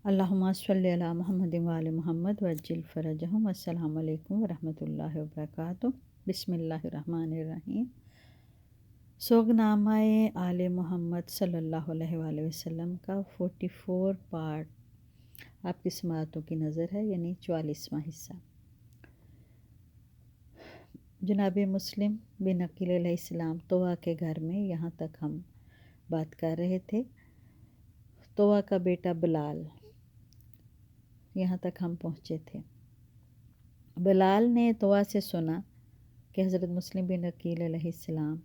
اللہم صلی علی محمد وآل محمد وعجل فرجہم۔ السلام علیکم ورحمۃ اللہ وبرکاتہ۔ بسم اللہ الرحمن الرحیم۔ سوگنامہ آل محمد صلی اللہ علیہ وآلہ وسلم کا 44 پارٹ آپ کی سماعتوں کی نظر ہے، یعنی 44واں حصہ۔ جناب مسلم بن عقیل علیہ السلام طویٰ کے گھر میں، یہاں تک ہم بات کر رہے تھے۔ طویٰ کا بیٹا بلال، یہاں تک ہم پہنچے تھے۔ بلال نے طویٰ سے سنا کہ حضرت مسلم بن عقیل علیہ السلام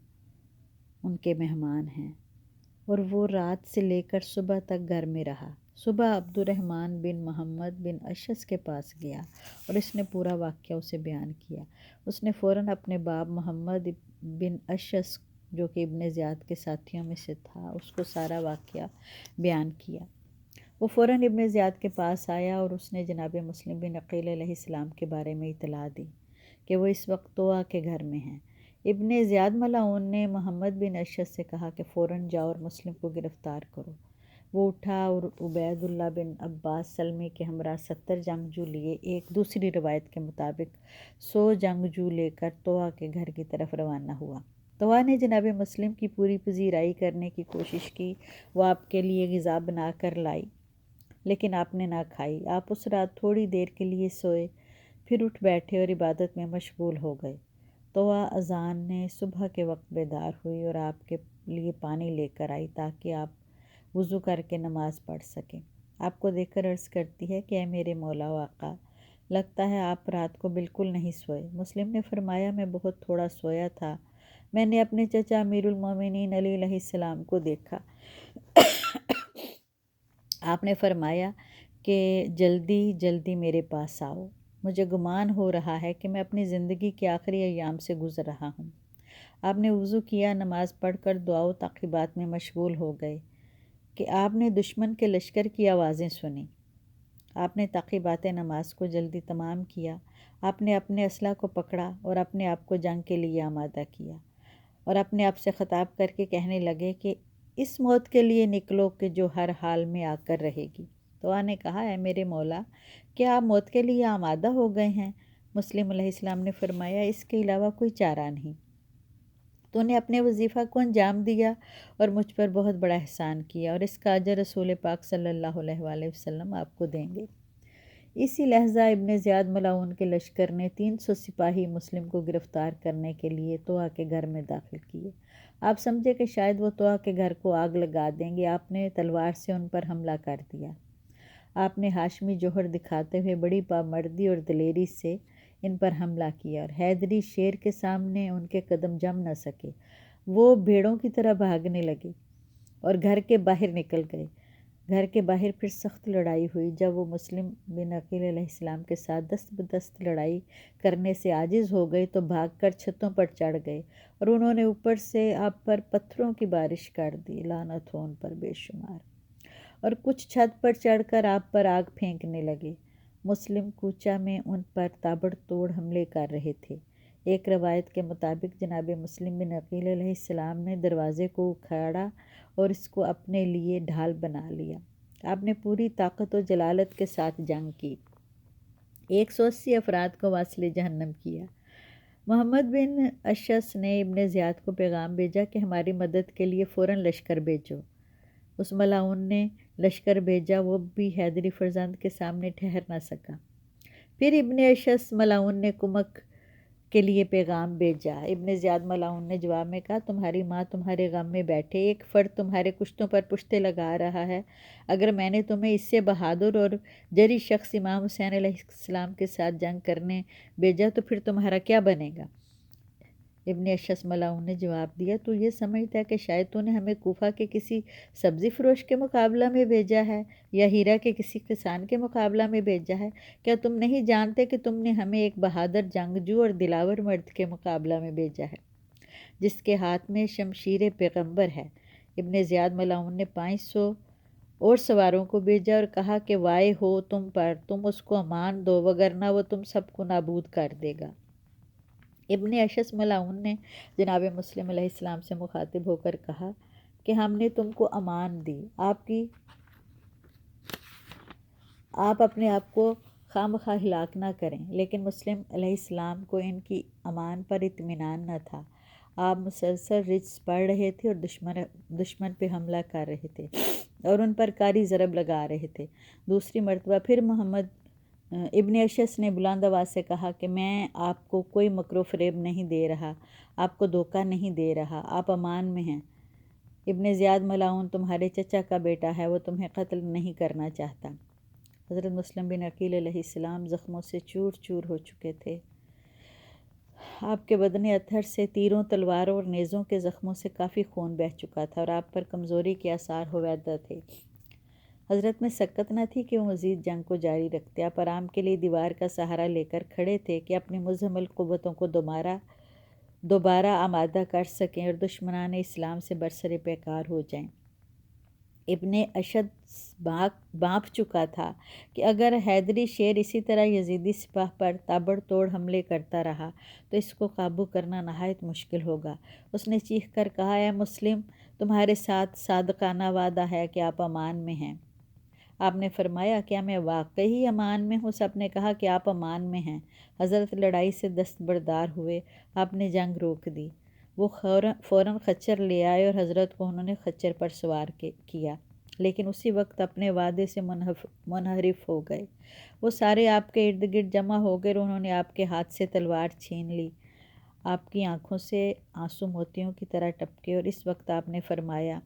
ان کے مہمان ہیں، اور وہ رات سے لے کر صبح تک گھر میں رہا۔ صبح عبد الرحمن بن محمد بن اشعث کے پاس گیا اور اس نے پورا واقعہ اسے بیان کیا۔ اس نے فوراً اپنے باپ محمد بن اشعث، جو کہ ابن زیاد کے ساتھیوں میں سے تھا، اس کو سارا واقعہ بیان کیا۔ وہ فوراً ابن زیاد کے پاس آیا اور اس نے جناب مسلم بن عقیل علیہ السلام کے بارے میں اطلاع دی کہ وہ اس وقت طویٰ کے گھر میں ہیں۔ ابن زیاد ملعون نے محمد بن اشعث سے کہا کہ فوراً جاؤ اور مسلم کو گرفتار کرو۔ وہ اٹھا اور عبید اللہ بن عباس سلمی کے ہمراہ 70 جنگجو لیے ایک دوسری روایت کے مطابق 100 جنگجو لے کر طویٰ کے گھر کی طرف روانہ ہوا۔ طویٰ نے جناب مسلم کی پوری پذیرائی کرنے کی کوشش کی۔ وہ آپ کے لیے غذا بنا کر لائی، لیکن آپ نے نہ کھائی۔ آپ اس رات تھوڑی دیر کے لیے سوئے، پھر اٹھ بیٹھے اور عبادت میں مشغول ہو گئے۔ طویٰ اذان نے صبح کے وقت بیدار ہوئی اور آپ کے لیے پانی لے کر آئی تاکہ آپ وضو کر کے نماز پڑھ سکیں۔ آپ کو دیکھ کر عرض کرتی ہے کہ اے میرے مولا و آقا، لگتا ہے آپ رات کو بالکل نہیں سوئے۔ مسلم نے فرمایا میں بہت تھوڑا سویا تھا، میں نے اپنے چچا امیر المومنین علی علیہ السلام کو دیکھا۔ آپ نے فرمایا کہ جلدی جلدی میرے پاس آؤ، مجھے گمان ہو رہا ہے کہ میں اپنی زندگی کے آخری ایام سے گزر رہا ہوں۔ آپ نے وضو کیا، نماز پڑھ کر دعا و تعقیبات میں مشغول ہو گئے کہ آپ نے دشمن کے لشکر کی آوازیں سنیں۔ آپ نے تعقیبات نماز کو جلدی تمام کیا۔ آپ نے اپنے اسلحہ کو پکڑا اور اپنے آپ کو جنگ کے لیے آمادہ کیا، اور اپنے آپ سے خطاب کر کے کہنے لگے کہ اس موت کے لیے نکلو کہ جو ہر حال میں آ کر رہے گی۔ طویٰ نے کہا اے میرے مولا، کیا آپ موت کے لیے آمادہ ہو گئے ہیں؟ مسلم علیہ السلام نے فرمایا اس کے علاوہ کوئی چارہ نہیں۔ تو نے اپنے وظیفہ کو انجام دیا اور مجھ پر بہت بڑا احسان کیا، اور اس کا اجر رسول پاک صلی اللہ علیہ وآلہ وسلم آپ کو دیں گے۔ اسی لحظہ ابن زیاد ملعون کے لشکر نے 300 سپاہی مسلم کو گرفتار کرنے کے لیے طویٰ کے گھر میں داخل کیے۔ آپ سمجھے کہ شاید وہ طویٰ کے گھر کو آگ لگا دیں گے۔ آپ نے تلوار سے ان پر حملہ کر دیا۔ آپ نے ہاشمی جوہر دکھاتے ہوئے بڑی پامردی اور دلیری سے ان پر حملہ کیا، اور حیدری شیر کے سامنے ان کے قدم جم نہ سکے۔ وہ بھیڑوں کی طرح بھاگنے لگے اور گھر کے باہر نکل گئے۔ گھر کے باہر پھر سخت لڑائی ہوئی۔ جب وہ مسلم بن عقیل علیہ السلام کے ساتھ دست بدست لڑائی کرنے سے عاجز ہو گئے تو بھاگ کر چھتوں پر چڑھ گئے، اور انہوں نے اوپر سے آپ پر پتھروں کی بارش کر دی، لعنت ہو ان پر بے شمار، اور کچھ چھت پر چڑھ کر آپ پر آگ پھینکنے لگے۔ مسلم کوچہ میں ان پر تابڑ توڑ حملے کر رہے تھے۔ ایک روایت کے مطابق جناب مسلم بن عقیل علیہ السلام نے دروازے کو اکھاڑا اور اس کو اپنے لیے ڈھال بنا لیا۔ آپ نے پوری طاقت و جلالت کے ساتھ جنگ کی، 180 افراد کو واصل جہنم کیا۔ محمد بن اشعث نے ابن زیاد کو پیغام بھیجا کہ ہماری مدد کے لیے فوراً لشکر بھیجو۔ اس ملعون نے لشکر بھیجا، وہ بھی حیدری فرزند کے سامنے ٹھہر نہ سکا۔ پھر ابن اشعث ملعون نے کمک کے لیے پیغام بھیجا۔ ابن زیاد ملعون نے جواب میں کہا تمہاری ماں تمہارے غم میں بیٹھے، ایک فرد تمہارے کشتوں پر پشتے لگا رہا ہے۔ اگر میں نے تمہیں اس سے بہادر اور جری شخص امام حسین علیہ السلام کے ساتھ جنگ کرنے بھیجا تو پھر تمہارا کیا بنے گا؟ ابن اشعث ملعون نے جواب دیا تو یہ سمجھتا ہے کہ شاید تو نے ہمیں کوفہ کے کسی سبزی فروش کے مقابلہ میں بھیجا ہے یا ہیرا کے کسی کسان کے مقابلہ میں بھیجا ہے۔ کیا تم نہیں جانتے کہ تم نے ہمیں ایک بہادر جنگجو اور دلاور مرد کے مقابلہ میں بھیجا ہے، جس کے ہاتھ میں شمشیر پیغمبر ہے؟ ابن زیاد ملعون نے 500 اور سواروں کو بھیجا اور کہا کہ وائے ہو تم پر، تم اس کو امان دو وگرنہ وہ تم سب کو نابود کر دے گا۔ ابن اشعث ملعون نے جناب مسلم علیہ السلام سے مخاطب ہو کر کہا کہ ہم نے تم کو امان دی، آپ کی آپ اپنے آپ کو خواہ مخواہ ہلاک نہ کریں۔ لیکن مسلم علیہ السلام کو ان کی امان پر اطمینان نہ تھا۔ آپ مسلسل رجز پڑھ رہے تھے اور دشمن پہ حملہ کر رہے تھے اور ان پر کاری ضرب لگا رہے تھے۔ دوسری مرتبہ پھر محمد ابن اشعث نے بلند آواز سے کہا کہ میں آپ کو کوئی مکر و فریب نہیں دے رہا، آپ کو دھوکہ نہیں دے رہا، آپ امان میں ہیں۔ ابن زیاد ملعون تمہارے چچا کا بیٹا ہے، وہ تمہیں قتل نہیں کرنا چاہتا۔ حضرت مسلم بن عقیل علیہ السلام زخموں سے چور چور ہو چکے تھے۔ آپ کے بدن اطہر سے تیروں، تلواروں اور نیزوں کے زخموں سے کافی خون بہہ چکا تھا اور آپ پر کمزوری کے آثار ہویدہ تھے۔ حضرت میں سکت نہ تھی کہ وہ مزید جنگ کو جاری رکھتے۔ آپ آرام کے لیے دیوار کا سہارا لے کر کھڑے تھے کہ اپنی مزمل قوتوں کو دوبارہ آمادہ کر سکیں اور دشمنان اسلام سے برسر پیکار ہو جائیں۔ ابن اشعث بانپ چکا تھا کہ اگر حیدری شیر اسی طرح یزیدی سپاہ پر تابڑ توڑ حملے کرتا رہا تو اس کو قابو کرنا نہایت مشکل ہوگا۔ اس نے چیخ کر کہا، اے مسلم، تمہارے ساتھ صادقانہ وعدہ ہے کہ آپ امان میں ہیں۔ آپ نے فرمایا، کیا میں واقعی امان میں ہوں؟ سب نے کہا کہ آپ امان میں ہیں۔ حضرت لڑائی سے دستبردار ہوئے، آپ نے جنگ روک دی۔ وہ فوراً خچر لے آئے اور حضرت کو انہوں نے خچر پر سوار کیا، لیکن اسی وقت اپنے وعدے سے منحرف ہو گئے۔ وہ سارے آپ کے ارد گرد جمع ہو گئے اور انہوں نے آپ کے ہاتھ سے تلوار چھین لی۔ آپ کی آنکھوں سے آنسو موتیوں کی طرح ٹپکے اور اس وقت آپ نے فرمایا،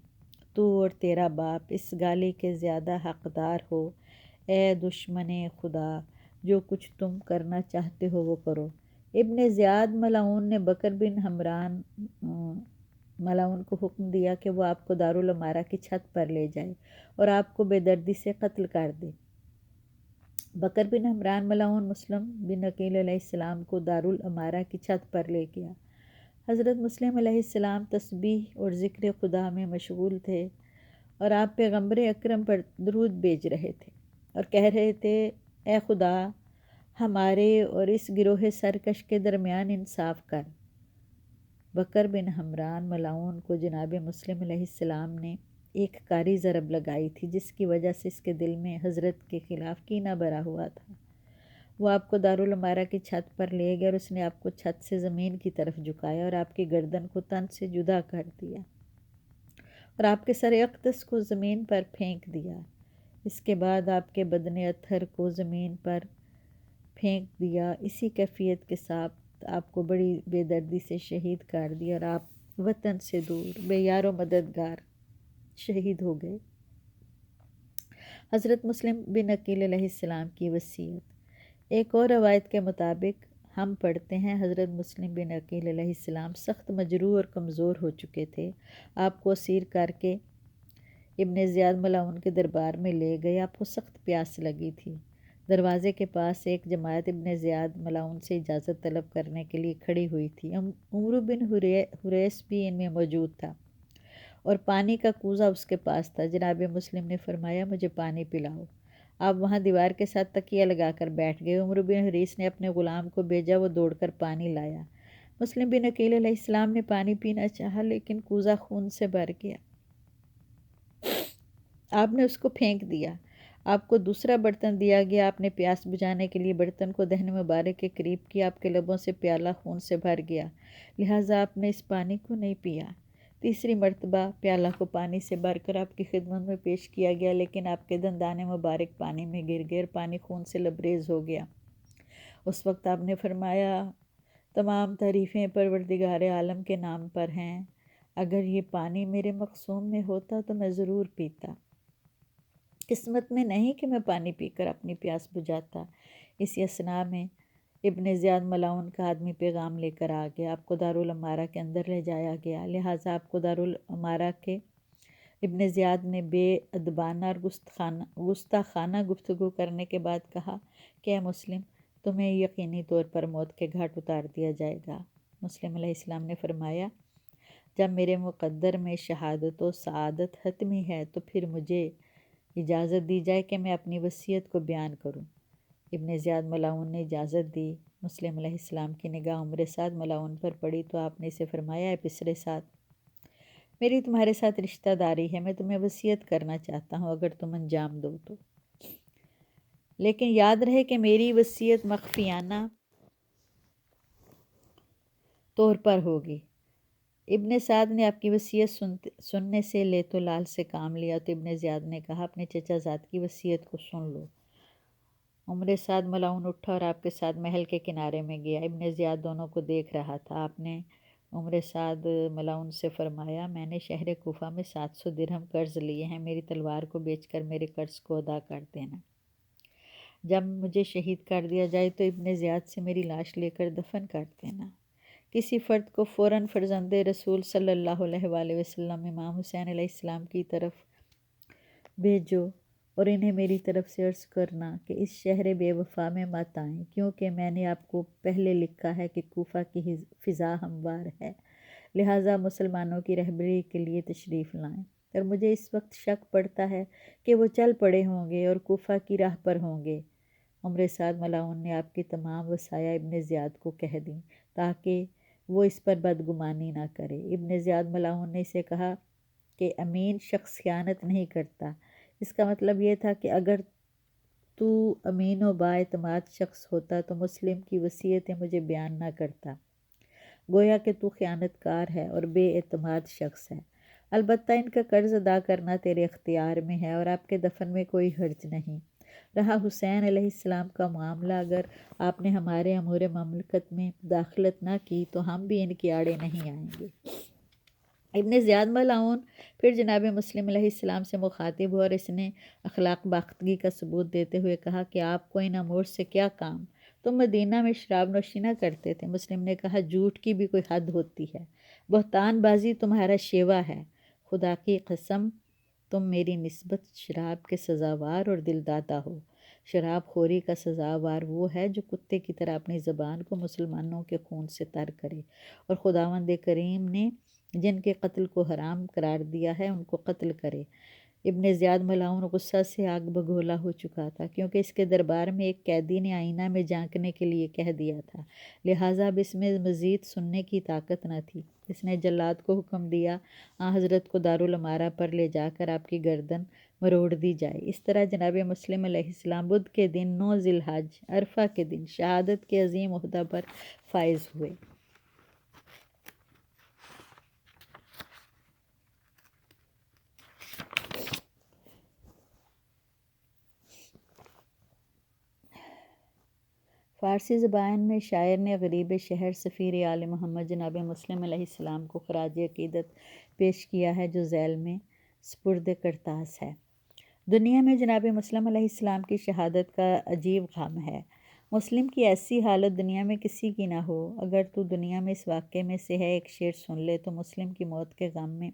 تو اور تیرا باپ اس گالی کے زیادہ حقدار ہو۔ اے دشمن خدا، جو کچھ تم کرنا چاہتے ہو وہ کرو۔ ابن زیاد ملعون نے بکر بن حمران ملعون کو حکم دیا کہ وہ آپ کو دارالامارہ کی چھت پر لے جائے اور آپ کو بے دردی سے قتل کر دے۔ بکر بن حمران ملعون مسلم بن عقیل علیہ السلام کو دارالامارہ کی چھت پر لے گیا۔ حضرت مسلم علیہ السلام تسبیح اور ذکر خدا میں مشغول تھے اور آپ پیغمبر اکرم پر درود بھیج رہے تھے اور کہہ رہے تھے، اے خدا، ہمارے اور اس گروہ سرکش کے درمیان انصاف کر۔ بکر بن حمران ملعون کو جناب مسلم علیہ السلام نے ایک کاری ضرب لگائی تھی، جس کی وجہ سے اس کے دل میں حضرت کے خلاف کینہ بھرا ہوا تھا۔ وہ آپ کو دارالامارہ کی چھت پر لے گئے اور اس نے آپ کو چھت سے زمین کی طرف جھکایا اور آپ کی گردن کو تن سے جدا کر دیا اور آپ کے سر اقدس کو زمین پر پھینک دیا۔ اس کے بعد آپ کے بدن اطہر کو زمین پر پھینک دیا۔ اسی کیفیت کے ساتھ آپ کو بڑی بے دردی سے شہید کر دیا اور آپ وطن سے دور بے یار و مددگار شہید ہو گئے۔ حضرت مسلم بن عقیل علیہ السلام کی وصیت۔ ایک اور روایت کے مطابق ہم پڑھتے ہیں، حضرت مسلم بن عقیل علیہ السلام سخت مجروح اور کمزور ہو چکے تھے۔ آپ کو اسیر کر کے ابن زیاد ملعون کے دربار میں لے گئے۔ آپ کو سخت پیاس لگی تھی۔ دروازے کے پاس ایک جماعت ابن زیاد ملعون سے اجازت طلب کرنے کے لیے کھڑی ہوئی تھی۔ عمرو بن حریث بھی ان میں موجود تھا اور پانی کا کوزہ اس کے پاس تھا۔ جناب مسلم نے فرمایا، مجھے پانی پلاؤ۔ آپ وہاں دیوار کے ساتھ تکیہ لگا کر بیٹھ گئے۔ عمرو بن حریث نے اپنے غلام کو بھیجا، وہ دوڑ کر پانی لایا۔ مسلم بن عقیل علیہ السلام نے پانی پینا چاہا، لیکن کوزہ خون سے بھر گیا۔ آپ نے اس کو پھینک دیا۔ آپ کو دوسرا برتن دیا گیا۔ آپ نے پیاس بجھانے کے لیے برتن کو دہن مبارک کے قریب کیا۔ آپ کے لبوں سے پیالہ خون سے بھر گیا، لہٰذا آپ نے اس پانی کو نہیں پیا۔ تیسری مرتبہ پیالہ کو پانی سے بھر کر آپ کی خدمت میں پیش کیا گیا، لیکن آپ کے دندان مبارک پانی میں گر گئے اور پانی خون سے لبریز ہو گیا۔ اس وقت آپ نے فرمایا، تمام تعریفیں پروردگار عالم کے نام پر ہیں۔ اگر یہ پانی میرے مقسوم میں ہوتا تو میں ضرور پیتا۔ قسمت میں نہیں کہ میں پانی پی کر اپنی پیاس بجھاتا۔ اسی اثناء میں ابن زیاد ملعون کا آدمی پیغام لے کر آ گیا۔ آپ کو دارالامارہ کے اندر لے جایا گیا، لہٰذا آپ کو دارالامارہ کے ابن زیاد نے بے ادبانہ اور گستاخانہ گفتگو کرنے کے بعد کہا کہ اے مسلم، تمہیں یقینی طور پر موت کے گھاٹ اتار دیا جائے گا۔ مسلم علیہ السلام نے فرمایا، جب میرے مقدر میں شہادت و سعادت حتمی ہے تو پھر مجھے اجازت دی جائے کہ میں اپنی وصیت کو بیان کروں۔ ابن زیاد ملعون نے اجازت دی۔ مسلم علیہ السلام کی نگاہ عمر سعد ملعون پر پڑی تو آپ نے اسے فرمایا، اے پسر سعد، میری تمہارے ساتھ رشتہ داری ہے، میں تمہیں وصیت کرنا چاہتا ہوں، اگر تم انجام دو تو۔ لیکن یاد رہے کہ میری وصیت مخفیانہ طور پر ہوگی۔ ابن سعد نے آپ کی وصیت سننے سے لیت و لال سے کام لیا تو ابن زیاد نے کہا اپنے چچا زاد کی وصیت کو سن لو۔ عمر سعد ملعون اٹھا اور آپ کے ساتھ محل کے کنارے میں گیا۔ ابن زیاد دونوں کو دیکھ رہا تھا۔ آپ نے عمر سعد ملعون سے فرمایا میں نے شہر کوفہ میں 700 درہم قرض لیے ہیں، میری تلوار کو بیچ کر میرے قرض کو ادا کر دینا۔ جب مجھے شہید کر دیا جائے تو ابن زیاد سے میری لاش لے کر دفن کر دینا۔ کسی فرد کو فوراً فرزند رسول صلی اللہ علیہ وآلہ وسلم امام حسین علیہ السلام کی طرف بھیجو اور انہیں میری طرف سے عرض کرنا کہ اس شہر بے وفا میں مت آئیں، کیونکہ میں نے آپ کو پہلے لکھا ہے کہ کوفہ کی فضا ہموار ہے، لہٰذا مسلمانوں کی رہبری کے لیے تشریف لائیں۔ اور مجھے اس وقت شک پڑتا ہے کہ وہ چل پڑے ہوں گے اور کوفہ کی راہ پر ہوں گے۔ عمر سعد ملعون نے آپ کی تمام وصایا ابن زیاد کو کہہ دیں تاکہ وہ اس پر بدگمانی نہ کرے۔ ابن زیاد ملعون نے اسے کہا کہ امین شخص خیانت نہیں کرتا۔ اس کا مطلب یہ تھا کہ اگر تو امین و با اعتماد شخص ہوتا تو مسلم کی وصیتیں مجھے بیان نہ کرتا، گویا کہ تو خیانت کار ہے اور بے اعتماد شخص ہے۔ البتہ ان کا قرض ادا کرنا تیرے اختیار میں ہے اور آپ کے دفن میں کوئی حرج نہیں۔ رہا حسین علیہ السلام کا معاملہ، اگر آپ نے ہمارے امور مملکت میں داخلت نہ کی تو ہم بھی ان کے آڑے نہیں آئیں گے۔ ابن زیاد ملعون پھر جناب مسلم علیہ السلام سے مخاطب ہوا اور اس نے اخلاق باختگی کا ثبوت دیتے ہوئے کہا کہ آپ کو ان امور سے کیا کام، تم مدینہ میں شراب نوشی نہ کرتے تھے؟ مسلم نے کہا جھوٹ کی بھی کوئی حد ہوتی ہے، بہتان بازی تمہارا شیوا ہے، خدا کی قسم تم میری نسبت شراب کے سزاوار اور دلدادہ ہو۔ شراب خوری کا سزاوار وہ ہے جو کتے کی طرح اپنی زبان کو مسلمانوں کے خون سے تر کرے، اور خداوند کریم نے جن کے قتل کو حرام قرار دیا ہے ان کو قتل کرے۔ ابن زیاد ملعون غصہ سے آگ بگولا ہو چکا تھا، کیونکہ اس کے دربار میں ایک قیدی نے آئینہ میں جھانکنے کے لیے کہہ دیا تھا، لہٰذا اب اس میں مزید سننے کی طاقت نہ تھی۔ اس نے جلاد کو حکم دیا حضرت کو دارالامارہ پر لے جا کر آپ کی گردن مروڑ دی جائے۔ اس طرح جناب مسلم علیہ السلام بدھ کے دن 9 ذی الحج عرفہ کے دن شہادت کے عظیم عہدہ پر فائز ہوئے۔ فارسی زبان میں شاعر نے غریب شہر سفیر آل محمد جناب مسلم علیہ السلام کو خراج عقیدت پیش کیا ہے جو ذیل میں سپرد کرتاس ہے۔ دنیا میں جناب مسلم علیہ السلام کی شہادت کا عجیب غم ہے۔ مسلم کی ایسی حالت دنیا میں کسی کی نہ ہو۔ اگر تو دنیا میں اس واقعے میں سے ہے ایک شعر سن لے تو مسلم کی موت کے غم میں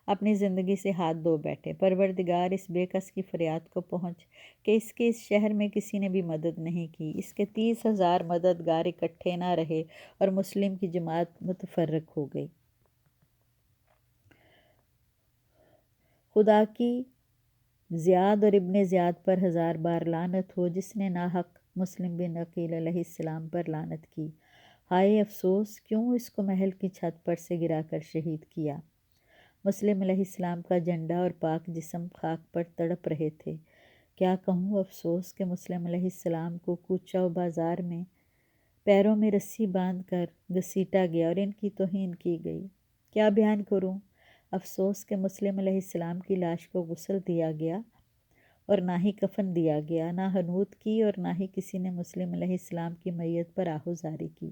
اپنی زندگی سے ہاتھ دھو بیٹھے۔ پروردگار اس بے کس کی فریاد کو پہنچ کہ اس کے اس شہر میں کسی نے بھی مدد نہیں کی، اس کے 30,000 مددگار اکٹھے نہ رہے اور مسلم کی جماعت متفرق ہو گئی۔ خدا کی زیاد اور ابن زیاد پر 1000 بار لعنت ہو، جس نے ناحق مسلم بن عقیل علیہ السلام پر لعنت کی۔ ہائے افسوس، کیوں اس کو محل کی چھت پر سے گرا کر شہید کیا۔ مسلم علیہ السلام کا جھنڈا اور پاک جسم خاک پر تڑپ رہے تھے۔ کیا کہوں، افسوس کہ مسلم علیہ السلام کو کوچہ و بازار میں پیروں میں رسی باندھ کر گھسیٹا گیا اور ان کی توہین کی گئی۔ کیا بیان کروں، افسوس کہ مسلم علیہ السلام کی لاش کو غسل دیا گیا اور نہ ہی کفن دیا گیا، نہ حنوط کی اور نہ ہی کسی نے مسلم علیہ السلام کی میت پر آہوزاری کی۔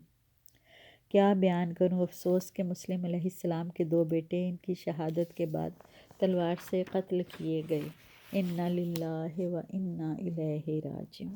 کیا بیان کروں، افسوس کہ مسلم علیہ السلام کے 2 بیٹے ان کی شہادت کے بعد تلوار سے قتل کیے گئے۔ انا للہ و انا الیہ راجعون۔